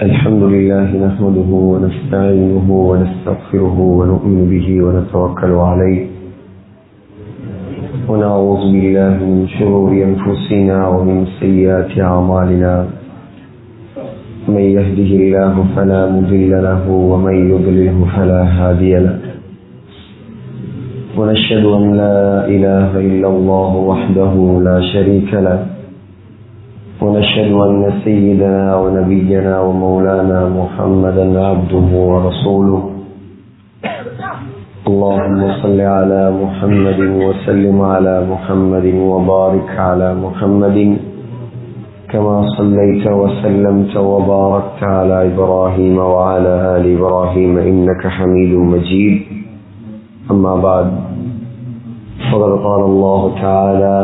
الحمد لله نحمده ونستعينه ونستغفره ونؤمن به ونتوكل عليه ونعوذ بالله من شرور أنفسنا ومن سيئات أعمالنا من يهده الله فلا مضل له ومن يضلله فلا هادي له ونشهد أن لا إله إلا الله وحده لا شريك له ونشهد أن سيدنا ونبينا ومولانا محمدا عبده ورسوله اللهم صل على محمد وسلم على محمد وبارك على محمد كما صليت وسلمت وباركت على إبراهيم وعلى آل إبراهيم إنك حميد مجيد أما بعد فقد قال الله تعالى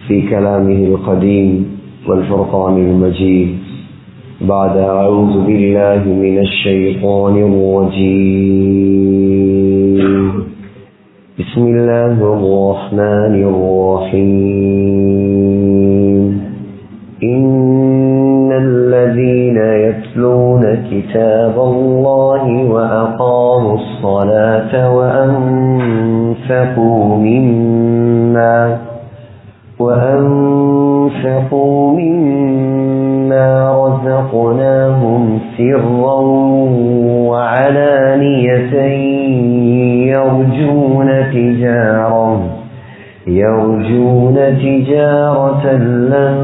في كلامه القديم والفرقان المجيد بعد أعوذ بالله من الشيطان الرجيم بسم الله الرحمن الرحيم إن الذين يتلون كتاب الله وأقاموا الصلاة وأنفقوا مما رزقناهم سرا وعلانية يرجون تجارة لن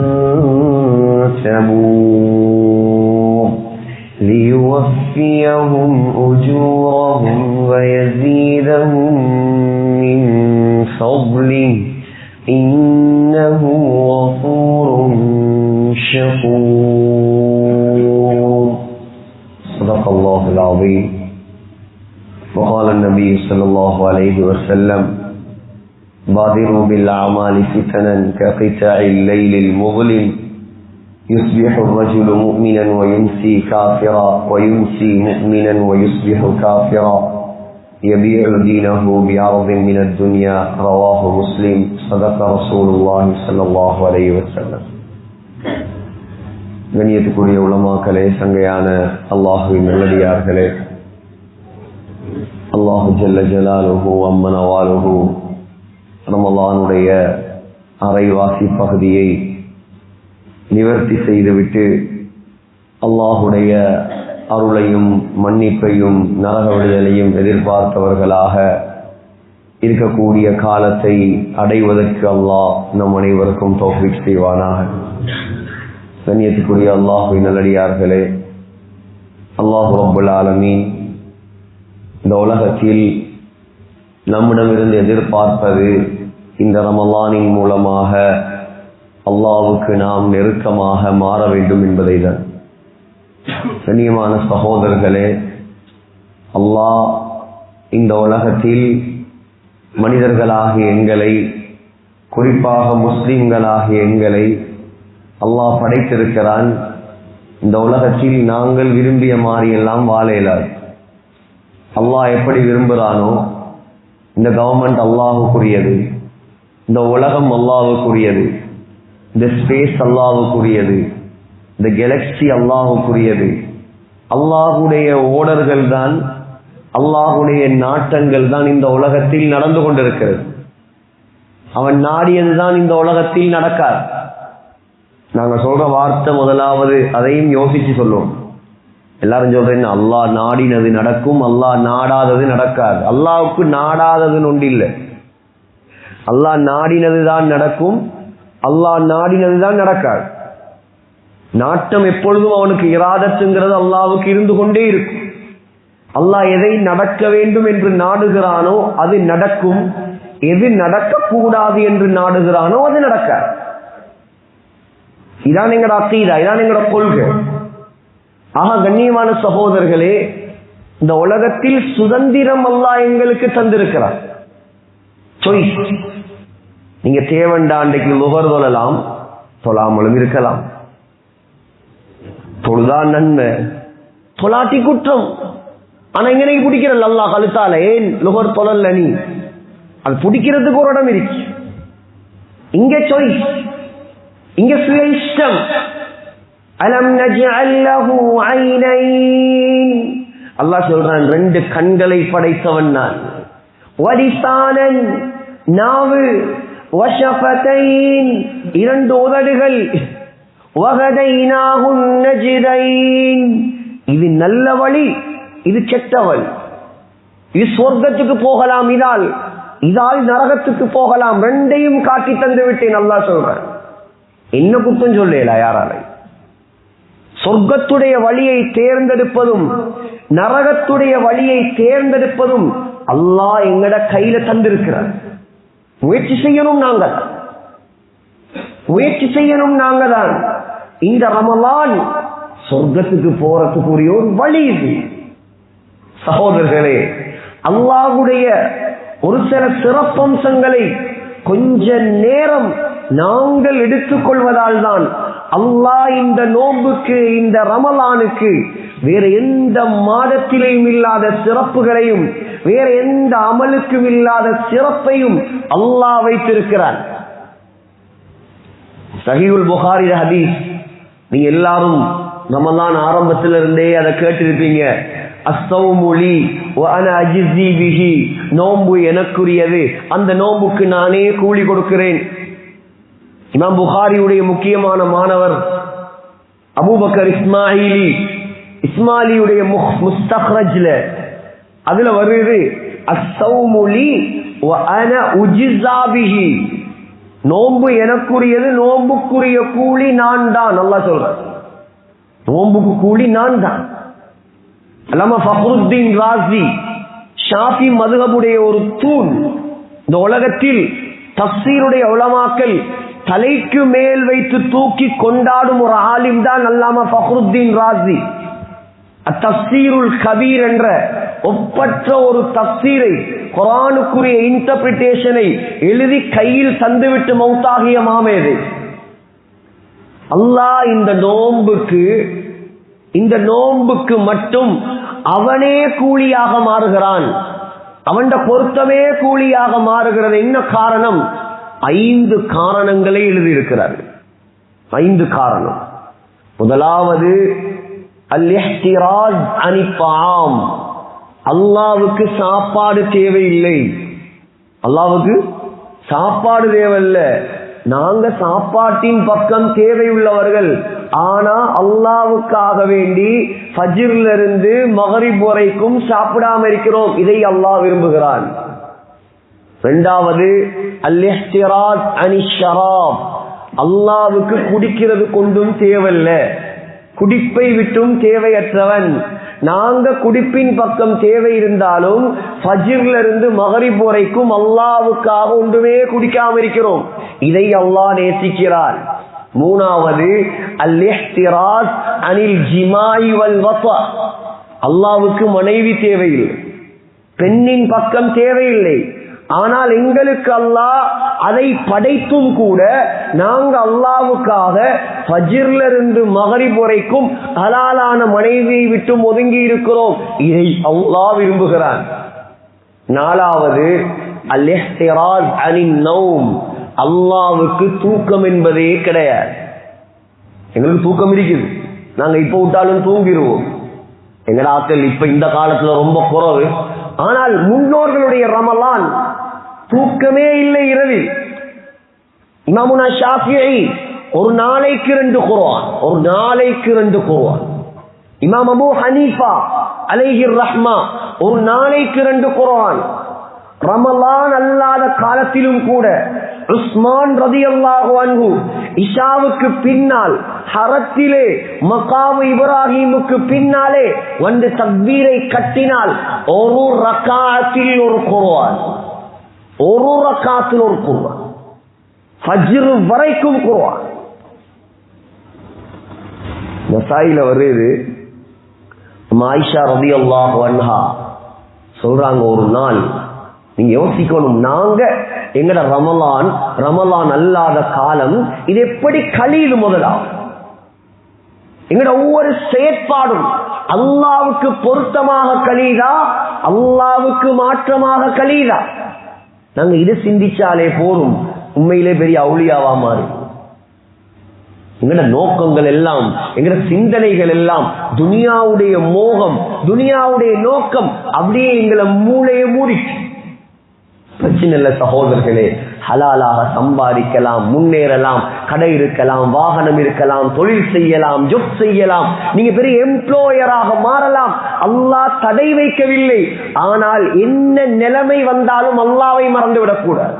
تبور ليوفيهم أجورهم ويزيدهم من فضله إنه غفور شكور صدق الله العظيم. وقال النبي صلى الله عليه وسلم بادروا بالأعمال فتنا كقطع الليل المظلم يصبح الرجل مؤمنا ويمسي كافرا ويمسي مؤمنا ويصبح كافرا يبيع دينه بعرض من الدنيا رواه مسلم صدق رسول الله صلى الله عليه وسلم. கண்ணியத்துக்குரிய உலமாக்களே, சங்கையான அல்லாஹுவின் நல்லடியார்களே, அல்லாஹு ஜல்ல ஜலாலுஹு அம்மன வாலுஹு ரமலானுடைய அரைவாசி பகுதியை நிவர்த்தி செய்துவிட்டு அல்லாஹுடைய அருளையும் மன்னிப்பையும் நரக விடுதலையும் எதிர்பார்த்தவர்களாக இருக்கக்கூடிய காலத்தை அடைவதற்கு அல்லாஹ் நம் அனைவருக்கும் தௌஃபீக் செய்வானாக. கண்ணியத்துக்குரிய அல்லாஹுவின் நல்லடியார்களே, அல்லாஹு ரப்பல் ஆலமீன் இந்த உலகத்தில் நம்மிடமிருந்து எதிர்பார்ப்பது இந்த ரமலானின் மூலமாக அல்லாஹ்வுக்கு நாம் நெருக்கமாக மாற வேண்டும் என்பதை தான். கண்ணியமான சகோதரர்களே, அல்லாஹ் இந்த உலகத்தில் மனிதர்களாகிய எங்களை, குறிப்பாக முஸ்லிம்களாகிய எங்களை அல்லாஹ் படைத்திருக்கிறான். இந்த உலகத்தில் நாங்கள் விரும்பிய மாறியெல்லாம் வாழ இயலாது. அல்லாஹ் எப்படி விரும்புகிறானோ, இந்த கவர்மெண்ட் அல்லாஹுக்குரியது, இந்த உலகம் அல்லாஹுக்குரியது, இந்த ஸ்பேஸ் அல்லாஹுக்குரியது, இந்த கேலக்சி அல்லாஹுக்குரியது. அல்லாஹுடைய ஓடர்கள் தான், அல்லாஹுடைய நாட்டங்கள் தான் இந்த உலகத்தில் நடந்து கொண்டிருக்கிறது. அவன் நாடியதுதான் இந்த உலகத்தில் நடக்காது. நாங்க சொல்ற வார்த்தை முதலாவது அதையும் யோசிச்சு சொல்லுவோம். எல்லாரும் சொல்றேன், அல்லாஹ் நாடினது நடக்கும், அல்லாஹ் நாடாதது நடக்காது. அல்லாஹுக்கு நாடாததுன்னு ஒன்று இல்லை. அல்லாஹ் நாடினது தான் நடக்கும், அல்லாஹ் நாடினது தான் நடக்காது. நாட்டம் எப்பொழுதும் அவனுக்கு இராதத்துங்கிறது அல்லாஹ்வுக்கு இருந்து கொண்டே இருக்கும். அல்லாஹ் எதை நடக்க வேண்டும் என்று நாடுகிறானோ அது நடக்கும், எது நடக்கக்கூடாது என்று நாடுகிறானோ அது நடக்காது. இதான் எங்களோட அக்கீதா, இதான் எங்களோட கொள்கை. ஆக கண்ணியமான சகோதரர்களே, இந்த உலகத்தில் சுதந்திரம் அல்லாஹ் எங்களுக்கு தந்திருக்கிறார். சாய்ஸ். நீங்க தேவண்டா அன்றைக்கு லுஹர் தொழலாம், தொழாமலும் இருக்கலாம். தொழுதா நன்மை, தொலாட்டி குற்றம். ஆனா இங்க நீ பிடிக்கிறல்ல அல்லாஹ் கழுத்தால, ஏன் லுஹர் தொழல நீ? அது பிடிக்கிறதுக்கு ஒரு இடம் இருக்கு. இங்க சாய்ஸ், இங்க சுய இஷ்டம். அலம் நஜ்அல் லஹு ஐனைன், அல்லாஹ் சொல்றான் ரெண்டு கண்களை படைத்தவன் நான். வலிசானன், நாவு. வஷஃபதைன், இரண்டு உதடுகள். வஹதைனாஹு நஜ்தைன், இது நல்ல வழி, இது கெட்ட வழி. இது சொர்க்கத்துக்கு போகலாம், இதால் நரகத்துக்கு போகலாம். ரெண்டையும் காட்டி தந்து விட்டேன் அல்லாஹ் சொல்றான். என்ன குத்தம் சொல்லல யாராலை? சொர்க்கத்துடைய வழியை தேர்ந்தெடுப்பதும் நரகத்துடைய வழியை தேர்ந்தெடுப்பதும் அல்லாஹ் எங்கட கையில தந்திருக்கிறார். முயற்சி செய்யணும் நாங்க தான். இந்த ரமலான் சொர்க்கத்துக்கு போறதுக்குரிய ஒரு வழி இது. சகோதரர்களே, அல்லாஹ்வுடைய ஒரு சில சிறப்பம்சங்களை கொஞ்ச நேரம் நாங்கள் எடுத்துக்கொள்வதால் தான் அல்லாஹ் இந்த நோன்புக்கு, இந்த ரமலானுக்கு வேற எந்த மாதத்திலையும் இல்லாத சிறப்புகளையும் வேற எந்த அமலுக்கும் இல்லாத சிறப்பையும் அல்லாஹ் வைத்திருக்கிறார். சஹீஹுல் புகாரி ஹதீஸ், நீங்க எல்லாரும் ரமலான் ஆரம்பத்திலிருந்தே அதை கேட்டிருப்பீங்க. அஸ்ஸௌமு லீ வ அனா அஜ்ஸி பிஹி, நோன்பு எனக்குரியது, அந்த நோன்புக்கு நானே கூலி கொடுக்கிறேன். இமாம் புகாரியுடைய முக்கியமான மாணவர் அபூபக்கர் இஸ்மாயிலியுடைய முஸ்தக்ரஜ்ல அதுல வருது அஸ்ஸௌமு லீ வ அனா உஜ்ஸா பிஹி, நோன்பு எனக்குரியது, நோன்புக்குரிய கூலி நான் தான். அல்லாஹ் சொல்றான், நோன்புக்கு கூலி நான் தான். அல்லாமா ஃபக்ருத்தீன் ராஸி, ஷாஃபி மதுஹபுடைய ஒரு தூண். இந்த உலகத்தில் தஃசீருடைய உலமாக்கள் தலைக்கு மேல் வைத்து தூக்கி கொண்டாடும் ஒரு ஆலிம் தான் அல்லாமா ஃபக்ருத்தீன் ராஸி. அத்தஃசீருல் கபீர் என்ற ஒப்பற்ற ஒரு தஃசீரை, குர்ஆனுக்குரிய இன்டர்பிரிட்டேஷனை எழுதி கையில் தந்துவிட்டு மௌத்தாகிய மாமேது. அல்லாஹ் இந்த நோன்புக்கு மட்டும் அவனே கூலியாக மாறுகிறான். அவன் பொருத்தமே கூலியாக மாறுகிறது. என்ன காரணம்? 5 காரணங்களை எழுதியிருக்கிறார். 5 காரணம். முதலாவது அல்-இஹ்திராஸ் அனித்-தஆம், அல்லாஹ்வுக்கு சாப்பாடு தேவையில்லை. அல்லாஹ்வுக்கு சாப்பாடு தேவையில்ல, நாங்க சாப்பாட்டின் பக்கம் தேவையுள்ளவர்கள். ஆனா அல்லாஹ்வுக்காக வேண்டி ஃபஜ்ர்ல இருந்து மக்ரிப் வரைக்கும் சாப்பிடாம இருக்கிறோம். இதை அல்லாஹ் விரும்புகிறான். இரண்டாவது அல்-இஹ்திராஸ் அனிஷ்-ஷராப், அல்லாஹ்வுக்கு குடிக்கிறது கொண்டும் தேவையில்ல, குடிப்பை விட்டும் தேவையற்றவன். நாங்க குடிப்பின் பக்கம் தேவை இருந்தாலும் ஃபஜ்ர்ல இருந்து மக்ரிப் வரைக்கும் அல்லாஹ்வுக்காக ஒன்றுமே குடிக்காம இருக்கிறோம். இதை அல்லாஹ் நேசிக்கிறார். மூணாவது அல்-இஹ்திராஸ் அனில் ஜிமாஇ வல் வத்அ, அல்லாஹ்வுக்கு மனைவி தேவையில்லை, பெண்ணின் பக்கம் தேவையில்லை. ஆனால் எங்களுக்கு அல்லாஹ் அதை படைத்தும் கூட நாங்க அல்லாஹ்வுக்காக ஃபஜ்ர்ல இருந்து மக்ரிப் வரைக்கும் ஹலாலான மனைவியை விட்டு ஒதுங்கி இருக்கிறோம். இதை அல்லாஹ் விரும்புகிறான். நாலாவது அல்-இஹ்திராஸ் அனின் நௌம், அல்லாஹ்வுக்கு தூக்கம் என்பதே கிடையாது. எங்களுக்கு தூக்கம் இருக்குது, நாங்க இப்ப விட்டாலும் தூங்கிடுவோம். எங்கட ஆட்கள் இப்ப இந்த காலத்துல ரொம்ப குறைவு. ஆனால் முன்னோர்களுடைய ரமலான் தூக்கமே இல்லை இரவில். இமாமுனா ஷாஃபிஈ ஒரு நாளைக்கு 2 குர்ஆன், ஒரு நாளைக்கு 2 குர்ஆன். இமாம் அபூ ஹனீஃபா அலைஹிர் ரஹ்மா ஒரு நாளைக்கு 2 குர்ஆன். ரமலான் அல்லாத காலத்திலும் கூட உஸ்மான் ரலியல்லாஹு அன்ஹு இஷாவுக்கு பின்னால் ஹரத்திலே மகாம் இப்ராஹிமுக்கு பின்னாலே வந்து தக்பீரை கட்டினால் ஒரு ரக்காத்தில் ஒரு குர்ஆன், ஒரு ரக்காத்தில் ஒரு குர்ஆன், ஃபஜ்ர் வரைக்கும் குர்ஆன். நசாயில வருது, ஆயிஷா ரலியல்லாஹு அன்ஹா சொல்றாங்க, ஒரு நாள் நீங்க யோசிக்கணும், நாங்க எங்கட ரமலான் அல்லாத காலம் இது எப்படி கழியுது? முதலா எங்கட ஒவ்வொரு செயற்பாடும் அல்லாஹ்வுக்கு பொருத்தமாக கழியுதா, அல்லாஹ்வுக்கு மாற்றமாக கழியுதா? நாங்க இதை சிந்திச்சாலே போதும், உண்மையிலே பெரிய அவுலியாவா மாறி. எங்கட நோக்கங்கள் எல்லாம், எங்கட சிந்தனைகள் எல்லாம் துனியாவுடைய மோகம், துனியாவுடைய நோக்கம் அப்படியே எங்களை மூளையை மூடிச்சு. பிரச்சனை இல்ல சகோதரர்களே, ஹலாலாக சம்பாதிக்கலாம், முன்னேறலாம், கடை இருக்கலாம், வாகனம் இருக்கலாம், தொழில் செய்யலாம், ஜாப் செய்யலாம், நீங்க பெரிய எம்ப்ளாயராக மாறலாம். அல்லாஹ் தடை வைக்கவில்லை. ஆனால் என்ன நிலைமை வந்தாலும் அல்லாஹ்வை மறந்துவிடக் கூடாது.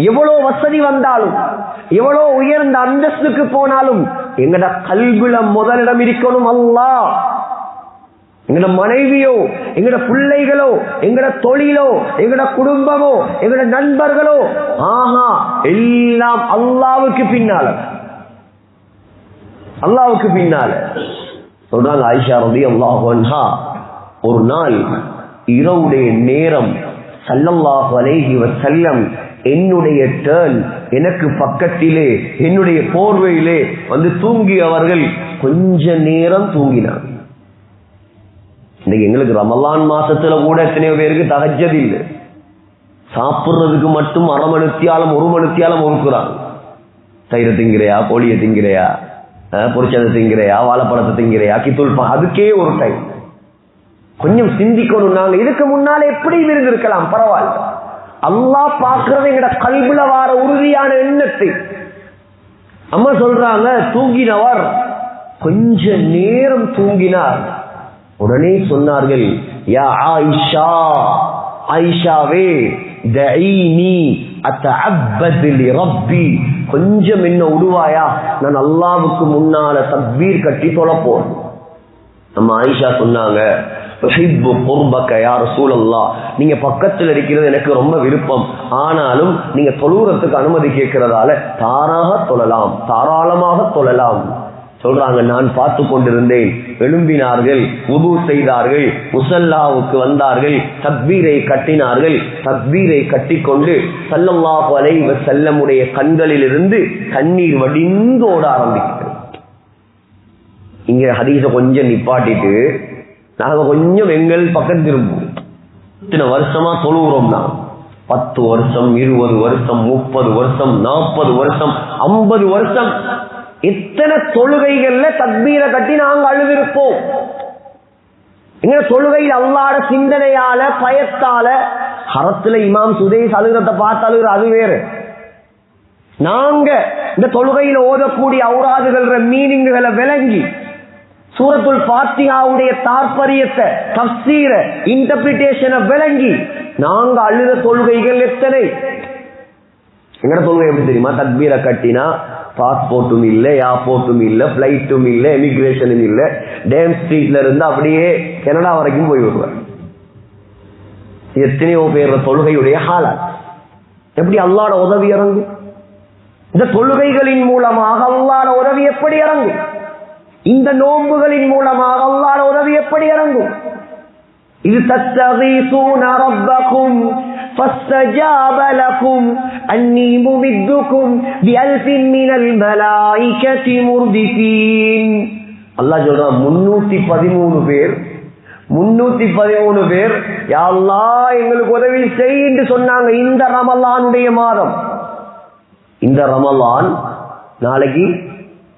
எவ்வளவு வசதி வந்தாலும், எவ்வளவு உயர்ந்த அந்தஸ்துக்கு போனாலும் எங்கட கல்வில முதலிடம் இருக்கணும் அல்லாஹ். எங்கட மனைவியோ, எங்கட பிள்ளைகளோ, எங்கட தொழிலோ, எங்கட குடும்பமோ, எங்கட நண்பர்களோ, ஆஹா எல்லாம் அல்லாஹ்வுக்கு பின்னால, அல்லாஹ்வுக்கு பின்னால. சொல்றாங்க ஆயிஷா ரலியல்லாஹு அன்ஹா, ஒரு நாள் இரவுடைய நேரம் ஸல்லல்லாஹு அலைஹி வஸல்லம் என்னுடைய டர்ன், எனக்கு பக்கத்திலே என்னுடைய போர்வையிலே வந்து தூங்கியவர்கள் கொஞ்ச நேரம் தூங்கினார். இன்னைக்கு எங்களுக்கு ரமலான் மாசத்துல கூட எத்தனையோ பேருக்கு தஹஜ்ஜத் இல்லை. சாப்பிடுறதுக்கு மட்டும் அரை மணித்தியாலம் ஒரு மணித்தியாலம் ஒதுக்குறாங்க. தயிரை திங்கிறையா, கோழியை திங்கிறையா, பொரிச்சதை திங்கிறையா, வாழைப்பழத்தை திங்கிறையா, கித்துல் அதுக்கே ஒரு டைம். கொஞ்சம் சிந்திக்கணும். நாங்க இதுக்கு முன்னாலே எப்படி இருந்திருக்கலாம், பரவாயில்ல. அல்லாஹ் பார்க்கிறது எங்கட கல்வில வார உறுதியான எண்ணத்தை. அம்மா சொல்றாங்க, தூங்கினவர் கொஞ்ச நேரம் தூங்கினார். உடனே சொன்னார்கள், யா ஆயிஷா, ஆயிஷாவே, தஈனி அத்தஅப்பது லிரப்பி, கொஞ்சம் என்ன உடுவாயா, நான் அல்லாஹ்வுக்கு முன்னால தக்பீர் கட்டி தொழப்போம். நம்ம ஆயிஷா சொன்னாங்க, உஹிப்பு குர்பக யா ரசூலல்லாஹ், நீங்க பக்கத்தில் இருக்கிறது எனக்கு ரொம்ப விருப்பம், ஆனாலும் நீங்க தொழுகிறதுக்கு அனுமதி கேட்கிறதால தாராக தொழலாம், தாராளமாக தொழலாம். சொல்றாங்க, நான் பார்த்து கொண்டிருந்தேன். எழும்பினார்கள், வுது செய்தார்கள், முஸல்லாவுக்கு வந்தார்கள், தக்பீரை கட்டினார்கள். தக்பீரை கட்டிக்கொண்டு ஸல்லல்லாஹு அலைஹி வஸல்லமுடைய கண்களில் இருந்து கண்ணீர் வடிந்து ஓட ஆரம்பிக்கிறது. இங்க ஹதீஸ கொஞ்சம் நிப்பாட்டிட்டு நாங்க கொஞ்சம் எங்கள் பக்கம் திரும்புவோம். இத்தனை வருஷமா தொழுகிறோம்னா 10 வருஷம், 20 வருஷம், 30 வருஷம், 40 வருஷம், 50 வருஷம், எத்தனை தொழுகைகள்ல தக்பீரை கட்டி நாங்க அழுதிருப்போம். எங்க தொழுகையில் அல்லாஹ்வுடைய சிந்தனையால, பயத்தால, ஹரத்துல இமாம் சுதேஷ் அழுகிறத பார்த்து அழுகிற அது வேறு. நாங்க இந்த தொழுகையில் ஓதக்கூடிய ஔராதுகள மீனிங்குகளை விளங்கி, சூரத்துல் ஃபாத்திஹாவுடைய தாற்பரியத்தை, தஃப்சீர, இன்டர்பிரிட்டேஷனை விளங்கி நாங்க அழுத தொழுகைகள் எத்தனை. எங்கட தொழுகை எப்படி தெரியுமா? தக்பீரை கட்டினா பாஸ்போர்ட்டும் இல்லை, ஏர்போர்ட்டும் இல்லை, பிளைட்டும் இல்லை, எமிகிரேஷனும் இல்லை, டேம் ஸ்ட்ரீட்ல இருந்து அப்படியே கனடா வரைக்கும் போய் வருவார். எத்தனையோ பேர் தொழுகையுடைய ஹாலத். எப்படி அல்லாஹ்வுடைய உதவி இறங்கும்? இந்த தொழுகைகளின் மூலமாக அல்லாஹ்வுடைய உதவி எப்படி இறங்கும்? இந்த நோன்புகளின் மூலமாக அல்லாஹ்வுடைய உதவி எப்படி இறங்கும்? இது தஸ்தகீஸூன ரப்பக்கும் فاستجاب لكم أني ممدكم بألف من الملائكة مردفين. அல்லாஹ் சொல்றான், 313 பேர், 313 பேர் யா அல்லாஹ் எங்களுக்கு உதவி செய் என்று சொன்னாங்க. இந்த ரமலானுடைய மாதம், இந்த ரமலான் நாளைக்கு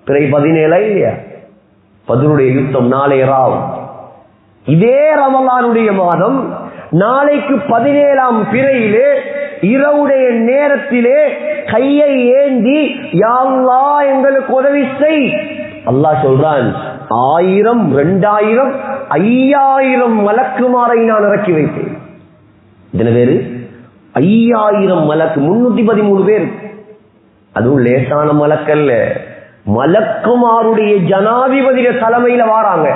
பிறை 17 இல்லையா, பதிலுடைய யுத்தம் நாளை ராவ். இதே ரமலானுடைய மாதம் நாளைக்கு 17ஆம் பிறையிலே இரவுடைய நேரத்திலே கையை ஏந்தி யா அல்லாஹ் எங்களுக்கு உதவி செய். அல்லாஹ் சொல்றான், 1000, 2000, 5000 மலக்குமாரை நான் இறக்கி வைத்தேன். இத்தனை பேரு 5000 மலக்கு, 313 பேர். அதுவும் லேசான மலக்கல்ல, மலக்குமாருடைய ஜனாதிபதிய தலைமையில வாராங்க.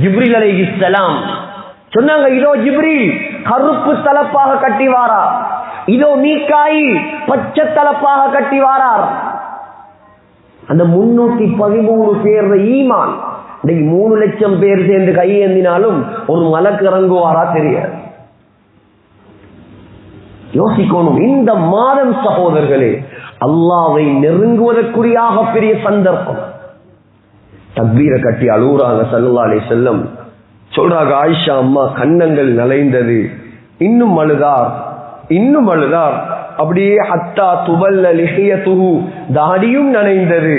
ஜிப்ரீல் அலைஹிஸ்ஸலாம் சொன்னாங்க, இதோ ஜிப்ரீல் கருப்பு தலப்பாக கட்டி வாரா, இதோ மீகாயில் பச்சை தலப்பாக கட்டி வாரார். அந்த 313 பேர் ஈமான். இன்னைக்கு 3 லட்சம் பேர் சேர்ந்து கையேந்தினாலும் ஒரு மலக்கு இறங்குவாரா தெரியாது. யோசிக்கணும். இந்த மாதம் சகோதரர்களே அல்லாஹ்வை நெருங்குவதற்குரிய பெரிய சந்தர்ப்பம். தக்பீரை கட்டி அழுகுறாங்க ஸல்லல்லாஹு அலைஹி வஸல்லம். சொல்றாங்க, ஆயிஷா அம்மா கன்னங்கள் நலைந்தது, இன்னும் அழுதார், இன்னும் அழுதார். அப்படியே ஹத்தா துபல்ல லிஹியதுஹு, தாடியும் நனைந்தது.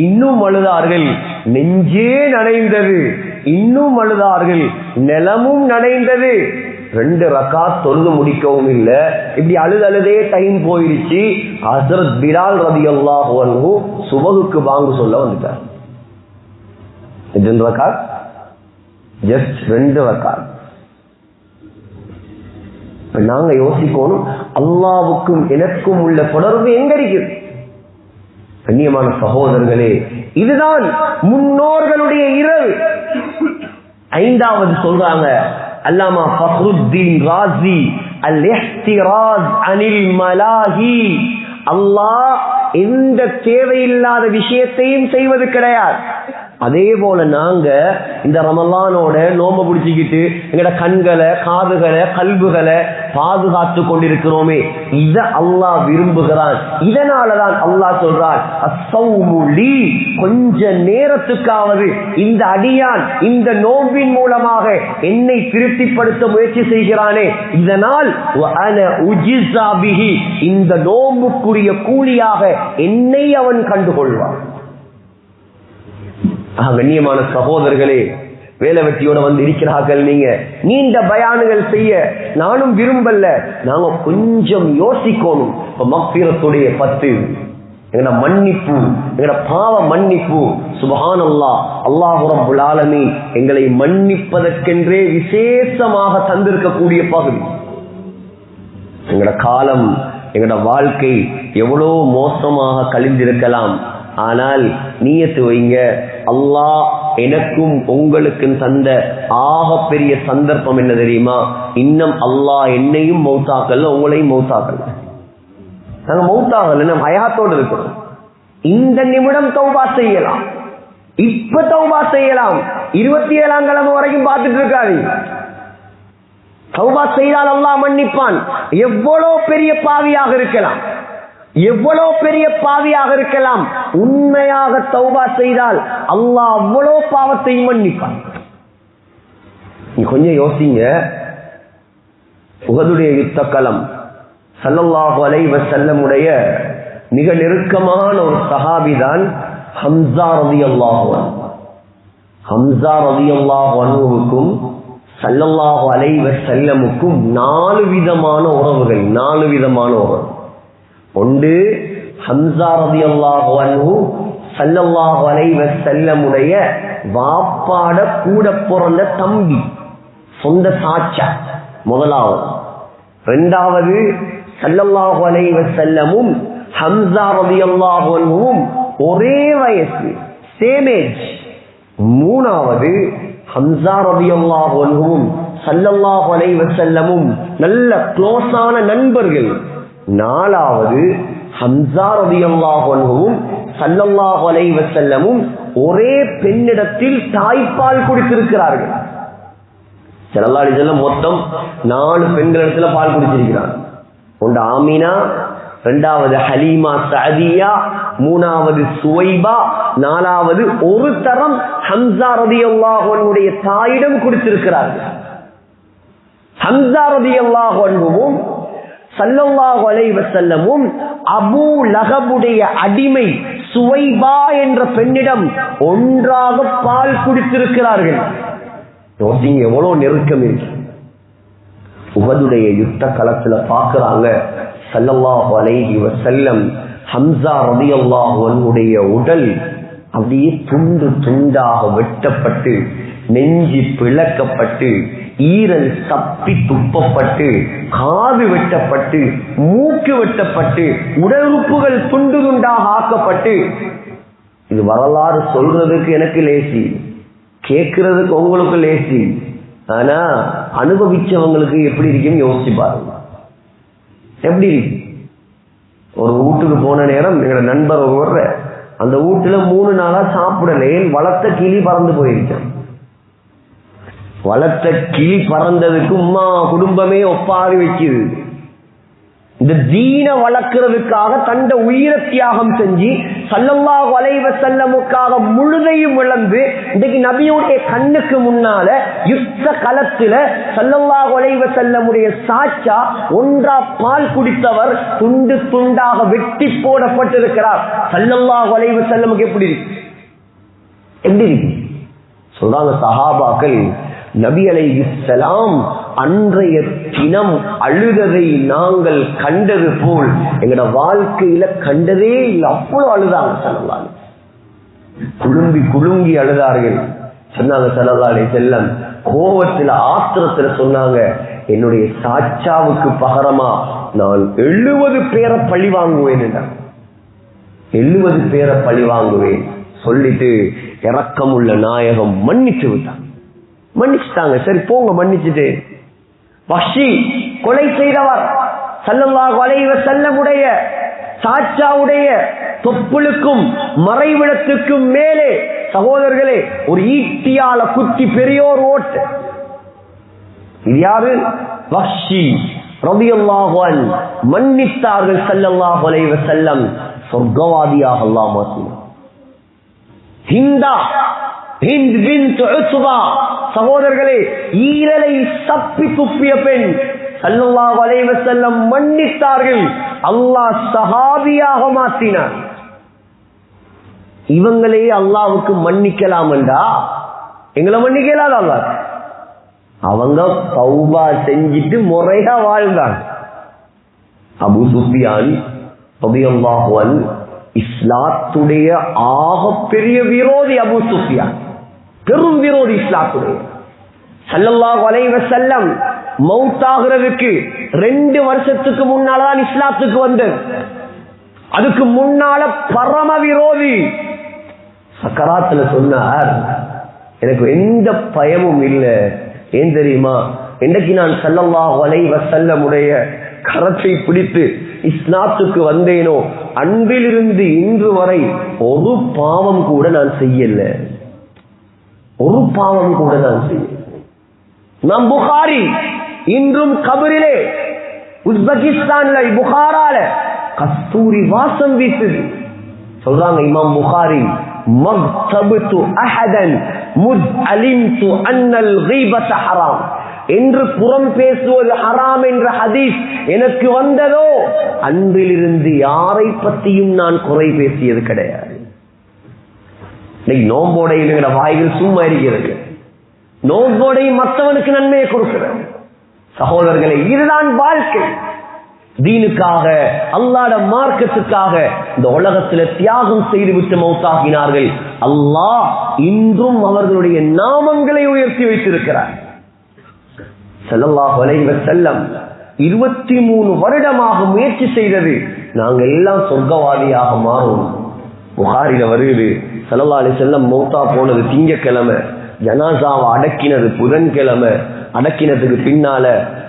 இன்னும் அழுதார்கள், நெஞ்சே நனைந்தது. இன்னும் அழுதார்கள், நிலமும் நனைந்தது. 2 ரக்காத் தொழுது முடிக்கவும் இல்ல. இப்படி அழுதே டைம் போயிடுச்சு. ஹஸ்ரத் பிலால் ரலியல்லாஹு அன்ஹு சுபஹுக்கு வாங்க சொல்ல வந்துட்டார். 2 ரக்காத், ஜஸ்ட் 2 ரக்காத். நாங்க யோசிக்கணும், அல்லாஹ்வுக்கும் எனக்கும் உள்ள தொடர்பு எங்க இருக்குது? கண்ணியமான சகோதரர்களே, இதுதான் முன்னோர்களுடைய இரவு. 5வது சொல்றாங்க அல்லாமா ஃபக்ருத்தீன் ராஸி, அல் இஹ்திராஸ் அனில் மலாஹி. அல்லாஹ் எந்த தேவையில்லாத விஷயத்தையும் செய்வது கிடையாது. அதே போல நாங்க இந்த ரமலானோட நோம்ப பிடிச்சிக்கிட்டு எங்கட கண்களை, காதுகளை, கல்புகளை பாதுகாத்து கொண்டிருக்கிறோமே, இத அல்லாஹ் விரும்புகிறான். இதனாலதான் அல்லாஹ் சொல்றான், அஸ்ஸௌமு லீ, கொஞ்ச நேரத்துக்காவது இந்த அடியான் இந்த நோம்பின் மூலமாக என்னை திருப்திப்படுத்த முயற்சி செய்கிறானே, இதனால் வஅன உஜிஸா பிஹி, இந்த நோம்புக்குரிய கூலியாக என்னை அவன் கண்டுகொள்வான். கண்ணியமான சகோதரர்களே, வேலை வெட்டியோட வந்து இருக்கிறார்கள். நீங்க நீண்ட பயானுகள் செய்ய நானும் விரும்பல. நாங்க கொஞ்சம் யோசிக்கணும். மக்ஃபிரத்துடைய 10 எங்கட மன்னிப்பு, எங்கட பாவ மன்னிப்பு. சுப்ஹானல்லாஹ், அல்லாஹ் ரப்புல் ஆலமீன் எங்களை மன்னிப்பதற்கென்றே விசேஷமாக தந்திருக்கக்கூடிய பகுதி. எங்கட காலம், எங்கட வாழ்க்கை எவ்வளவு மோசமாக கழிந்திருக்கலாம். ஆனால் நீயத்து வைங்க, அல்லாஹ் எனக்கும் உங்களுக்கும் தந்த ஆக பெரிய சந்தர்ப்பம் என்ன தெரியுமா? இன்னும் அல்லாஹ் என்னையும் மௌத்தாக்கல்ல, உங்களையும் மௌத்தாக்கல்ல. நாங்க மௌத்தாகல, நம்ம ஹயாத்தோடு இருக்கிறோம். இந்த நிமிடம் தௌபா செய்யலாம், இப்ப தௌபா செய்யலாம். 27ஆம் கிழமை வரைக்கும் பார்த்துட்டு இருக்காது. தௌபா செய்தால் அல்லாஹ் மன்னிப்பான். எவ்வளவு பெரிய பாவியாக இருக்கலாம், எவ்வளவு பெரிய பாவியாக இருக்கலாம், உண்மையாக தௌபா செய்தால் அல்லாஹ் அவ்வளவு பாவத்தையும் மன்னிப்பான். நீ கொஞ்சம் யோசிங்க. உஹதுடைய யுத்த களம், ஸல்லல்லாஹு அலைஹி வஸல்லம் உடைய மிக நெருக்கமான ஒரு சஹாபி தான் ஹம்ஸா ரலியல்லாஹு அன்ஹு. ஹம்ஸா ரலியல்லாஹு அன்ஹுவுக்கும் ஸல்லல்லாஹு அலைஹி வஸல்லமுக்கும் 4 விதமான உறவுகள். 4 விதமான உறவு. ஒன்று, ஹம்ஸா ரலியல்லாஹு அன்ஹு ஸல்லல்லாஹு அலைஹி வஸல்லம் உடைய வாப்பாட கூட பிறந்த தம்பி, சொந்த சாச்சா, முதலாவது. இரண்டாவது, ஸல்லல்லாஹு அலைஹி வஸல்லமும் ஹம்ஸா ரலியல்லாஹு அன்ஹுவும் ஒரே வயசு, சேம் ஏஜ். மூணாவது, ஹம்ஸா ரலியல்லாஹு அன்ஹுவும் ஸல்லல்லாஹு அலைஹி வஸல்லமும் நல்ல க்ளோஸான நண்பர்கள். நாலாவது, ஹம்ஸா ரலியல்லாஹு அன்ஹுவும் ஸல்லல்லாஹு அலைஹி வஸல்லமும் ஒரே பெண்ணிடத்தில் தாய்ப்பால் குடித்திருக்கிறார்கள். ஸல்லல்லாஹு அலைஹி வஸல்லம் மொத்தம் 4 பெண்களிடத்துல பால் குடிச்சிருக்கிறார். ஒன்று ஆமினா, இரண்டாவது ஹலீமா சஅதியா, மூணாவது சுவைபா, நாலாவது ஒரு தரம் ஹம்ஸா ரலியல்லாஹு அன்ஹுடைய தாயிடம் குடித்திருக்கிறார்கள். ஹம்ஸா ரலியல்லாஹு அன்ஹுவும் ஸல்லல்லாஹு அலைஹி வஸல்லமும் அபூ லஹபுடைய அடிமை சுவைபா என்ற பெண்ணிடம் ஒன்றாக பால் குடித்திருக்கிறார்கள். எவ்வளவு நெருக்கம் இருக்கு. உஹதுடைய யுத்த களத்துல பாக்குறாங்க, ஸல்லல்லாஹு அலைஹி வஸல்லம் ஹம்ஸா ரலியல்லாஹு அன்ஹுடைய உடல் அப்படியே துண்டு துண்டாக வெட்டப்பட்டு, நெஞ்சு பிளக்கப்பட்டு, ஈரல் சப்பி துப்பப்பட்டு, காது வெட்டப்பட்டு, மூக்கு வெட்டப்பட்டு, உடல் உறுப்புகள் துண்டு துண்டாக ஆக்கப்பட்டு. இது வரலாறு சொல்றதுக்கு எனக்கு லேசி, கேட்கறதுக்கு உங்களுக்கு லேசி. ஆனா அனுபவிச்சவங்களுக்கு எப்படி இருக்குன்னு யோசிச்சு பாருங்க. எப்படி இருக்கு? ஒரு வீட்டுக்கு போன நேரம் எங்களோட நண்பர் ஒருவர் அந்த வீட்டுல 3 நாளா சாப்பிடல. வளர்த்த கிளி பறந்து போயிருக்கேன். வளர்த்த கிளி பறந்ததுக்கு உம்மா குடும்பமே ஒப்பாரி வைக்குது. இந்த தீன வளர்க்கிறதுக்காக தண்ட உயிரை தியாகம் செஞ்சு ஸல்லல்லாஹு அலைஹி வஸல்லமுக்காக முழுதையும் இழந்து இன்னைக்கு நபியுடைய கண்ணுக்கு முன்னால யுத்த களத்துல ஸல்லல்லாஹு அலைஹி வஸல்லமுடைய சாட்சா ஒன்றா பால் குடித்தவர் துண்டு துண்டாக வெட்டி போடப்பட்டிருக்கிறார். ஸல்லல்லாஹு அலைஹி வஸல்லமுக்கு எப்படி சொல்றாங்க சஹாபாக்கள், நபி அலைஹிஸ்ஸலாம் அன்றைய தினம் அழுததை நாங்கள் கண்டது போல் எங்கட வாழ்க்கையில கண்டதே இல்லை. அவ்வளவு அழுதாங்க ஸல்லல்லாஹு அலைஹி வஸல்லம், குலுங்கி அழுதார்கள். சொன்னாங்க ஸல்லல்லாஹு அலைஹி வஸல்லம் கோபத்துல ஆத்திரத்துல சொன்னாங்க, என்னுடைய சாட்சாவுக்கு பகரமா நான் 70 பேரை பழி வாங்குவேன் என்றார். 70 பேரை பழி வாங்குவேன் சொல்லிட்டு இரக்கமுள்ள நாயகம் மன்னிச்சு விட்டாங்க. மன்னிச்சுட்டாங்க, சரி போங்க மன்னிச்சுட்டு. வஹ்ஷி கொலை செய்தவர் ஸல்லல்லாஹு அலைஹி வஸல்லமுடைய சாட்சாவுடைய தொப்புளுக்கும் மறைவிடத்துக்கும் மேலே சகோதரர்களே ஒரு ஈட்டியால குத்தி பெரியோர் ஓட்டு. இது யாரு? வஹ்ஷி ரலியல்லாஹு அன்ஹு. மன்னித்தார்கள் ஸல்லல்லாஹு அலைஹி வஸல்லம், சொர்க்கவாதியாக அல்லாஹ் மாற்றினார். ஹிந்தா ஹிந்த் பின்த் உத்பா சகோதரர்களே ஈரலை சப்பி துப்பிய பெண் ஸல்லல்லாஹு அலைஹி வஸல்லம் மன்னித்தார்கள், அல்லாஹ் சஹாபியாக மாற்றினார். இவங்களே அல்லாஹ்வுக்கு மன்னிக்கலாம் என்றா எங்களை மன்னிக்கலாம் அல்லாஹ். அவங்க தௌபா செஞ்சிட்டு முறையா வாழ்ந்தாங்க. அபூ சுஃபியான் ரலியல்லாஹு அன்ஹு இஸ்லாத்துடைய ஆகப்பெரிய விரோதி. அபூ சுஃபியான் பெரும் விரோதி இஸ்லாத்துடைய. ஸல்லல்லாஹு அலைஹி வஸல்லம் மௌத்தாகிறதுக்கு 2 வருஷத்துக்கு முன்னால்தான் இஸ்லாத்துக்கு வந்தது. அதுக்கு முன்னால பரம விரோதி. சக்கராத்துல சொன்னார், எனக்கு எந்த பயமும் இல்லை. ஏன் தெரியுமா? இன்றைக்கு நான் ஸல்லல்லாஹு அலைஹி வஸல்லமுடைய கரத்தை பிடித்து இஸ்லாத்துக்கு வந்தேனோ அன்றிலிருந்து இன்று வரை ஒரு பாவம் கூட நான் செய்யல. ஒரு பாவம் கூட நான் செய்ய. நாம் புகாரி இன்றும் கபரிலே உஸ்பெகிஸ்தான்ல புகாரால கஸ்தூரி வாசம் வீசுது. சொல்றாங்க இமாம் புகாரி, மக்தபது அஹதன் முத் அலிம்து அன்னல் கீபத ஹராம் என்று புறம் பேசுவது ஹராம் என்ற ஹதீஸ் எனக்கு வந்ததோ அன்றிலிருந்து யாரை பற்றியும் நான் குறை பேசியது கிடையாது. நோம்போடை வாய்கள் சும்மா இருக்கிறது. நோம்போடை மற்றவனுக்கு நன்மையை கொடுக்கிறது. சகோதரர்களே, இதுதான் வாழ்க்கை. தீனுக்காக அல்லாஹ்வுடைய மார்க்கத்துக்காக இந்த உலகத்தில் தியாகம் செய்துவிட்டு மௌத்தாகினார்கள். அல்லாஹ் இன்றும் அவர்களுடைய நாமங்களை உயர்த்தி வைத்திருக்கிறார். ஸல்லல்லாஹு அலைஹி வஸல்லம் 23 வருடமாக முயற்சி செய்தது, நாங்கள் எல்லாம் சொர்க்கவாதியாக மாறும். புகாரில வருகிறது, ஸல்லல்லாஹு அலைஹி வஸல்லம் மௌத்தா போனது திங்கட்கிழமை, ஜனாசாவை அடக்கினது புதன்கிழமை. அடக்கினதுக்கு பின்னால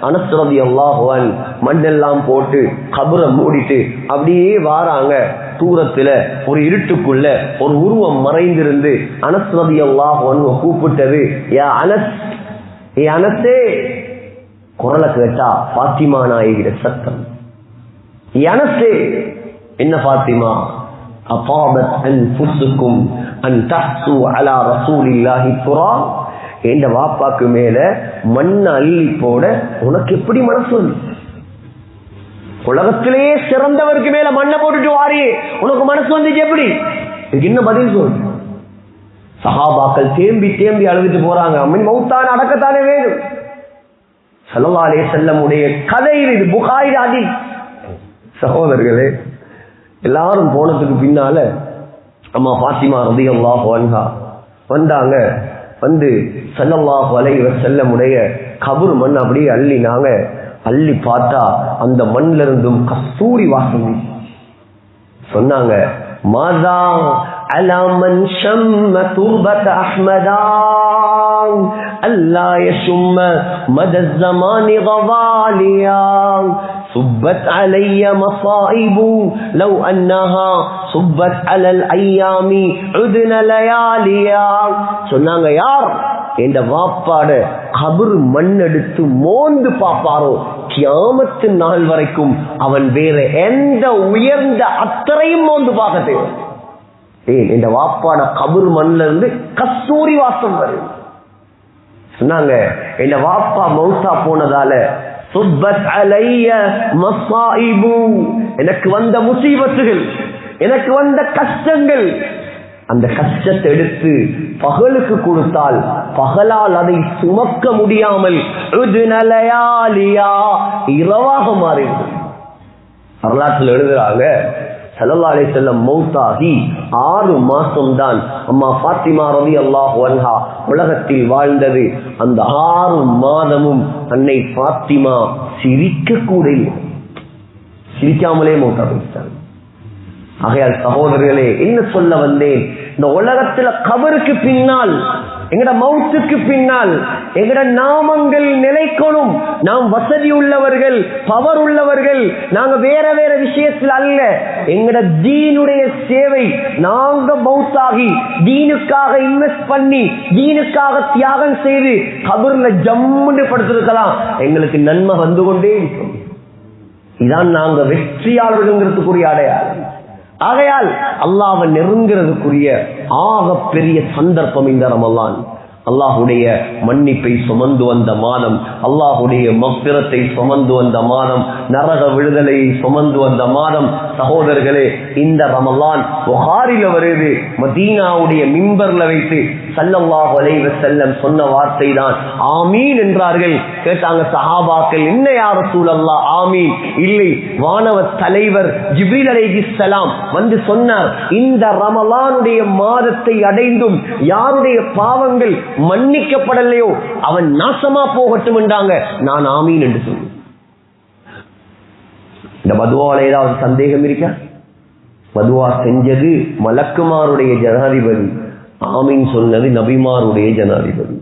அனஸ் ரலியல்லாஹு அன்ஹு மண்ணெல்லாம் போட்டு கபரை மூடிட்டு அப்படியே வாராங்க. தூரத்துல ஒரு இருட்டுக்குள்ள ஒரு உருவம் மறைந்திருந்து அனஸ் ரலியல்லாஹு அன்ஹு கூப்பிட்டது, யா அனஸ், ஏ அனஸே. குரலை கேட்டா பாத்திமா நாயகிட சத்தம். அனஸே, என்ன பாத்திமா? அபாபத் அன்ஃபுசுக்கும் அன் தஹ்சு அலா ரசூலில்லாஹி துரா. என்ற வாப்பாக்கு மேல மண்ண அள்ளி போட உனக்கு எப்படி மனசு வந்து? உலகத்திலேயே சிறந்தவருக்கு மேல மண்ணை போட்டுட்டு வாரியே, உனக்கு மனசு வந்துச்சு எப்படி? என்ன பதில் சொல்? சஹாபாக்கள் தேம்பி தேம்பி அழுதுட்டு போறாங்க. அம்மின் மௌத்தான அடக்கத்தானே வேணும். ஸல்லல்லாஹு அலைஹி வஸல்லமுடைய கதை இது, புகாரி ஹதீஸ். சகோதரர்களே, எல்லாரும் போனதுக்கு பின்னால அம்மா ஃபாத்திமா ரலியல்லாஹு அன்ஹா வந்தாங்க. வந்து ஸல்லல்லாஹு அலைஹி வஸல்லமுடைய கபர் மண் அப்படியே அள்ளினாங்க. அள்ளி பார்த்தா அந்த மண்ணில இருந்தும் கஸ்தூரி வாசம். சொன்னாங்க, மாதா அலா மன் ஷம்ம துர்பத அஹ்மதா அல்லா யஷும்ம மத ஸமானி கவாலியா சுப்பத் அலைய மஸாயிபு லவ் அன்னஹா சுப்பத் அலல் ஐயாமி உத்ன லயாலியா. சொன்னாங்க, யார் இந்த வாப்பாட கபர் மண் எடுத்து மோந்து பாப்பாரோ கியாமத்து நாள் வரைக்கும் அவன் வேற எந்த உயர்ந்த அத்தரையும் மோந்து பார்க்க தேவை. இந்த வாப்பாட கபர் மண்ணில இருந்து கஸ்தூரி வாசம் வரும். சொன்னாங்க இந்த வாப்பா மௌத்தா போனதால சுப்பத் அலைய மஸாயிபு, எனக்கு வந்த முசீபத்துகள், எனக்கு வந்த கஷ்டங்கள், அந்த கஷ்டத்தை எடுத்து பகலுக்கு கொடுத்தால் பகலால் அதை சுமக்க முடியாமல் இரவாக மாறிவிடும். வரலாற்றில் எழுதுறாங்க, ஸல்லல்லாஹு அலைஹி வஸல்லம் மௌத்தாகி 6 மாசம் தான் அம்மா ஃபாத்திமா ரலியல்லாஹு அன்ஹா உலகத்தில் வாழ்ந்தது. அந்த 6 மாதமும் அன்னை ஃபாத்திமா சிரிக்க கூட இல்லை, சிரிக்காமலே மௌத்தா போயிட்டாங்க. ஆகையால் சகோதரர்களே, என்ன சொல்ல வந்தேன், இந்த உலகத்துல கபருக்கு பின்னால், எங்கட மௌத்துக்கு பின்னால் எங்கட நாமங்கள் நிலைக்கணும். நாம் வசதி உள்ளவர்கள், பவர் உள்ளவர்கள், நாங்க வேற வேற விஷயத்தில் அல்ல. எங்கட தீனுடைய சேவை, நாங்க மௌத்தாகி தீனுக்காக இன்வெஸ்ட் பண்ணி தீனுக்காக தியாகம் செய்து கபர்ல ஜம்முன்னு படுத்திருக்கலாம், எங்களுக்கு நன்மை வந்து கொண்டே இருக்கும். இதான் நாங்க வெற்றியாளர்களுங்கிறதுக்குரிய அடையாளம். ஆகையால் அல்லாஹ்வை நெருங்கிறதுக்குரிய ஆக பெரிய சந்தர்ப்பம் இந்த ரமலான். அல்லாஹுடைய மன்னிப்பை சுமந்து வந்த மாதம், அல்லாஹுடைய மக்ஃபிரத்தை சுமந்து வந்த மாதம், நரக விடுதலையை சுமந்து வந்த மாதம். சகோதரர்களே, இந்த ரமலான் புகாரில வருது. மதீனாவுடைய மிம்பர்ல வைத்து ஸல்லல்லாஹு அலைஹி வஸல்லம் சொன்ன வார்த்தை தான் ஆமீன் என்றார்கள். கேட்டாங்க சஹாபாக்கள், என்ன யா ரசூலல்லாஹ் ஆமீன்? இல்லை, வானவ தலைவர் ஜிப்ரீல் அலைஹிஸ்ஸலாம் வந்து சொன்னார், இந்த ரமலானுடைய மாதத்தை அடைந்தும் யாருடைய பாவங்கள் மன்னிக்கப்படலையோ அவன் நாசமா போகட்டும் என்றாங்க. நான் ஆமீன் என்று சொன்னேன். இந்த பதுவால ஏதாவது சந்தேகம் இருக்கா? பதுவா செஞ்சது மலக்குமாருடைய ஜனாதிபதி, ஆமீன் சொன்னது நபிமாருடைய ஜனாதிபதி.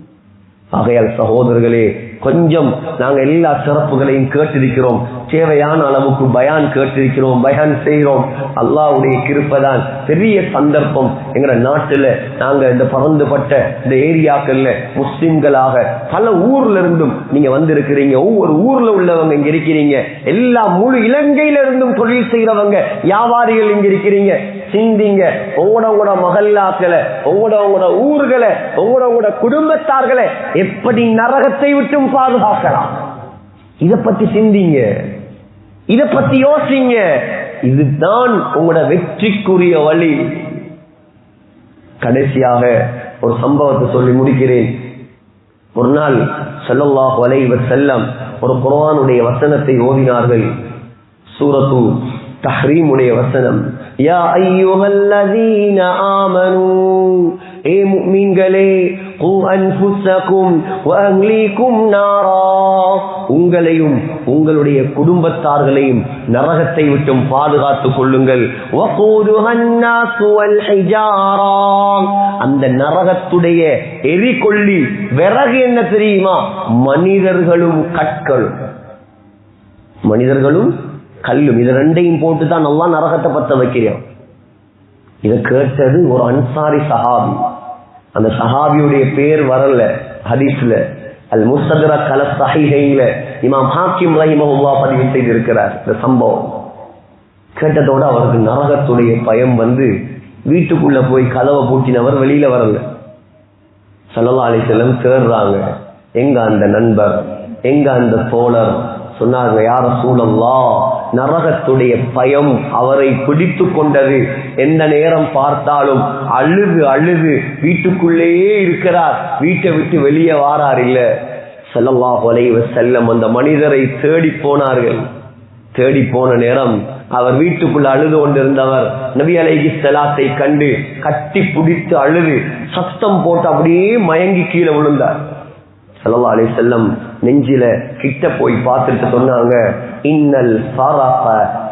ஆகையால் சகோதரர்களே, கொஞ்சம் நாங்க எல்லா சிறப்புகளையும் கேட்டிருக்கிறோம், தேவையான அளவுக்கு பயான் கேட்டிருக்கிறோம், பயான் செய்கிறோம். அல்லாஹ்வுடைய கிருபைதான். பெரிய சந்தர்ப்பம் எங்கட நாட்டுல நாங்க இந்த பறந்துபட்ட இந்த ஏரியாக்கள்ல முஸ்லிம்களாக பல ஊர்ல இருந்தும் நீங்க வந்திருக்கிறீங்க. ஒவ்வொரு ஊர்ல உள்ளவங்க இங்க இருக்கிறீங்க. எல்லா முழு இலங்கையில இருந்தும் தொழில் செய்யறவங்க, வியாபாரிகள் இங்க இருக்கிறீங்க. சிந்திங்க, உங்களோட மகல்லாக்களை, உங்களோட ஊர்களை, உங்களோட குடும்பத்தார்களை எப்படி நரகத்தை விட்டும் பாதுகாக்கலாம். இத பத்தி சிந்திங்க, இத பத்தி யோசிங்க. இதுதான் உங்களோட வெற்றிக்குரிய வழி. கடைசியாக ஒரு சம்பவத்தை சொல்லி முடிக்கிறேன். ஒரு நாள் ஸல்லல்லாஹு அலைஹி வஸல்லம் ஒரு குர்ஆனுடைய வசனத்தை ஓதினார்கள். சூரத்து தஹ்ரீமுடைய வசனம், யா அய்யுஹல்லதீன ஆமனூ, ஏ முஃமின்களே, கூ அன்ஃபுஸகும் வ அஹ்லீகும் நாரா, உங்களையும் உங்களுடைய குடும்பத்தார்களையும் நரகத்தை விட்டும் பாதுகாத்துக் கொள்ளுங்கள். வகூதுஹன் நாஸ் வல் ஹிஜாரா, அந்த நரகத்துடைய எரிகொல்லி விறகு என்ன தெரியுமா? மனிதர்களும் கற்களும், மனிதர்களும் கல்லும். இது ரெண்டையும் போட்டு தான் நல்லா நரகத்தை பத்த வைக்கிறோம். இதை கேட்டது ஒரு அன்சாரி சஹாபி. அந்த சஹாபியுடைய பேர் வரல ஹதீஸ்ல. அல் முஸ்தத்ரக் அல ஸஹீஹைன்ல இமாம் ஹாக்கிம் ரஹிமஹுல்லாஹ் பதிவு செய்திருக்கிறார். இந்த சம்பவம் கேட்டதோட அவருக்கு நரகத்துடைய பயம் வந்து வீட்டுக்குள்ள போய் கதவை பூட்டினவர் வெளியில வரல. ஸல்லல்லாஹு அலைஹி வஸல்லம் தேடுறாங்க, எங்க அந்த நண்பர், எங்க அந்த தோழர்? சொன்னாங்க, யா ரசூலல்லாஹ், நரகத்துடைய பயம் அவரை பிடித்து கொண்டது. எந்த நேரம் பார்த்தாலும் அழுது அழுது வீட்டுக்குள்ளேயே இருக்கிறார், வீட்டை விட்டு வெளியே வாரார் இல்ல. ஸல்லல்லாஹு அலைஹி வஸல்லம் அந்த மனிதரை தேடி போனார்கள். தேடி போன நேரம் அவர் வீட்டுக்குள்ள அழுது கொண்டிருந்தவர் நபி அலைஹிஸ்ஸலாத்தை கண்டு கட்டி பிடித்து அழுது சத்தம் போட்டு அப்படியே மயங்கி கீழே விழுந்தார். ஸல்லல்லாஹு அலைஹி வஸல்லம் நெஞ்சில கிட்ட போய் பார்த்துட்டு சொன்னாங்க, இன்னல் ஃபரக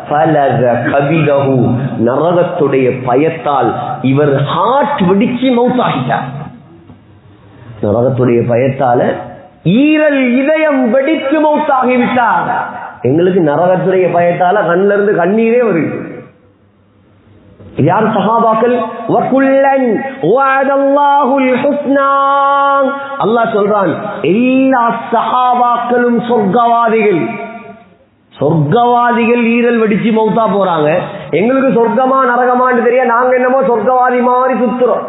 ஃபலக கபிதஹு, நரகத்துடைய பயத்தால் இவர் ஹார்ட் வெடிச்சு மௌத்தாகிட்டார். நரகத்துடைய பயத்தால ஈரல் இதயம் வெடித்து மௌத்தாகிவிட்டார். எங்களுக்கு நரகத்துடைய பயத்தால கண்ணில இருந்து கண்ணீரே வருது. யார் சஹாபாக்கள்? வகுல்லன் வஅதல்லாஹுல் ஹுஸ்னா, அல்லாஹ் சொல்றான் எல்லா சஹாபாக்களும் சொர்க்கவாதிகள். சொர்க்கவாதிகள் ஈரல் வெடிச்சு மௌத்தா போறாங்க. எங்களுக்கு சொர்க்கமா நரகமான்னு தெரிய நாங்க என்னமோ சொர்க்கவாதி மாதிரி சுத்துறோம்.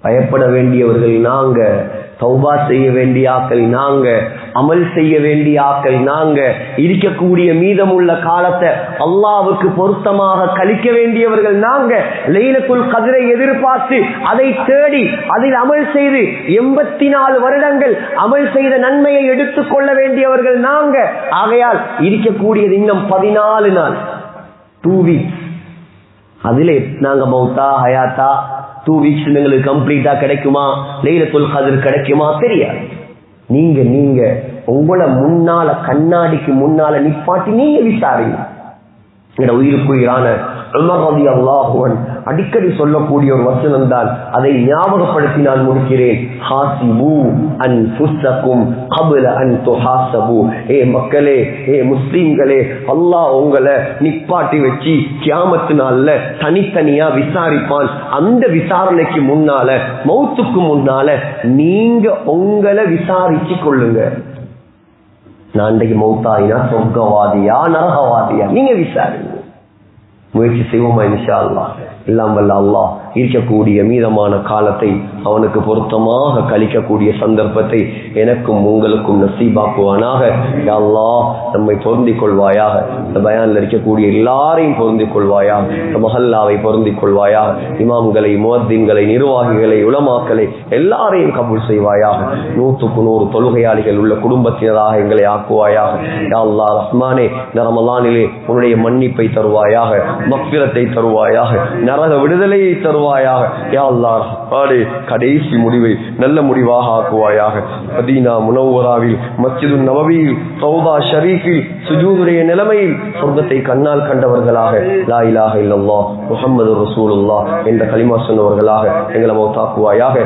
பயப்பட வேண்டியவர்கள் நாங்க, தௌபா செய்ய வேண்டிய ஆக்கள் நாங்க, அமல் செய்ய வேண்டிய ஆக்கள் நாங்க, இருக்கக்கூடிய மீதமுள்ள காலத்தை அல்லாஹ்வுக்கு பொருத்தமாக கழிக்க வேண்டியவர்கள் நாங்க. லைலத்துல் கத்ரை எதிர்பார்த்து அதை தேடி அதில் அமல் செய்து 84 வருடங்கள் அமல் செய்த நன்மையை எடுத்துக் கொள்ள வேண்டியவர்கள் நாங்க. ஆகையால் இருக்கக்கூடியது இன்னும் 14 நாள், 2 வீக்ஸ். அதிலே நாங்க மௌத்தா ஹயாத்தா 2 வீக்ஸ் எங்களுக்கு கம்ப்ளீட்டா கிடைக்குமா, லைலத்துல் கத்ர் கிடைக்குமா தெரியாது. நீங்க உங்களை முன்னால கண்ணாடிக்கு முன்னால நிப்பாட்டி நீங்க விசாரிங்க. உயிருக்குயிரான உமர் ரலியல்லாஹு அன்ஹு அடிக்கடி சொல்லக்கூடிய ஒரு வசனம் தான், அதை ஞாபகப்படுத்தி நான் முடிக்கிறேன். ஹாசிபு அன்ஃபுஸக்கும் கப்ல அன் துஹாஸபு. ஏ மக்களே, ஏ முஸ்லிம்களே, அல்லாஹ் உங்களை நிப்பாட்டி வச்சு கியாமத் நாள்ல தனித்தனியா விசாரிப்பான். அந்த விசாரணைக்கு முன்னால, மௌத்துக்கு முன்னால நீங்க உங்களை விசாரிச்சு கொள்ளுங்க. நான் இன்றைக்கு மௌத்தாயினா சொர்க்கவாதியா நரகவாதியா நீங்க விசாரிங்க. முயற்சி செய்வோமா இன்ஷா அல்லாஹ். எல்லாம் வல்ல அல்லாஹ் இருக்கக்கூடிய மீதமான காலத்தை அவனுக்கு பொருத்தமாக கழிக்கக்கூடிய சந்தர்ப்பத்தை எனக்கும் உங்களுக்கும் நசீபாக்குவானாக. யா அல்லாஹ் நம்மை பொருந்திக் கொள்வாயாக. இந்த பயானில் இருக்கக்கூடிய எல்லாரையும் பொருந்திக் கொள்வாயாக. இந்த மஹல்லாவை பொருந்திக் கொள்வாயாக. இமாம்களை, முஅத்தின்களை, நிர்வாகிகளை, உலமாக்களை எல்லாரையும் கபூல் செய்வாயாக. 100க்கு 100 தொழுகையாளிகள் உள்ள குடும்பத்தினராக எங்களை ஆக்குவாயாக. யா அல்லாஹ் ரஹ்மானே, இந்த ரமலானிலே உன்னுடைய மன்னிப்பை தருவாயாக, மக்ஃபிரத்தை தருவாயாக, நரக விடுதலையை தருவாயாக. யா அல்லாஹ் ரஹ்மானே, கடைசி முடிவை நல்ல முடிவாக ஆக்குவாயாக. மதீனா முனவ்வராவில், மஸ்ஜிது நபவியில், ரௌதா ஷரீஃபில் சுஜூதுடைய நிலைமையில் சொர்க்கத்தை கண்ணால் கண்டவர்களாக, லா இலாஹ இல்லல்லாஹ் முஹம்மது ரசூலுல்லாஹ் என்ற கலிமா சொன்னவர்களாக எங்களை மௌத்தாக்குவாயாக.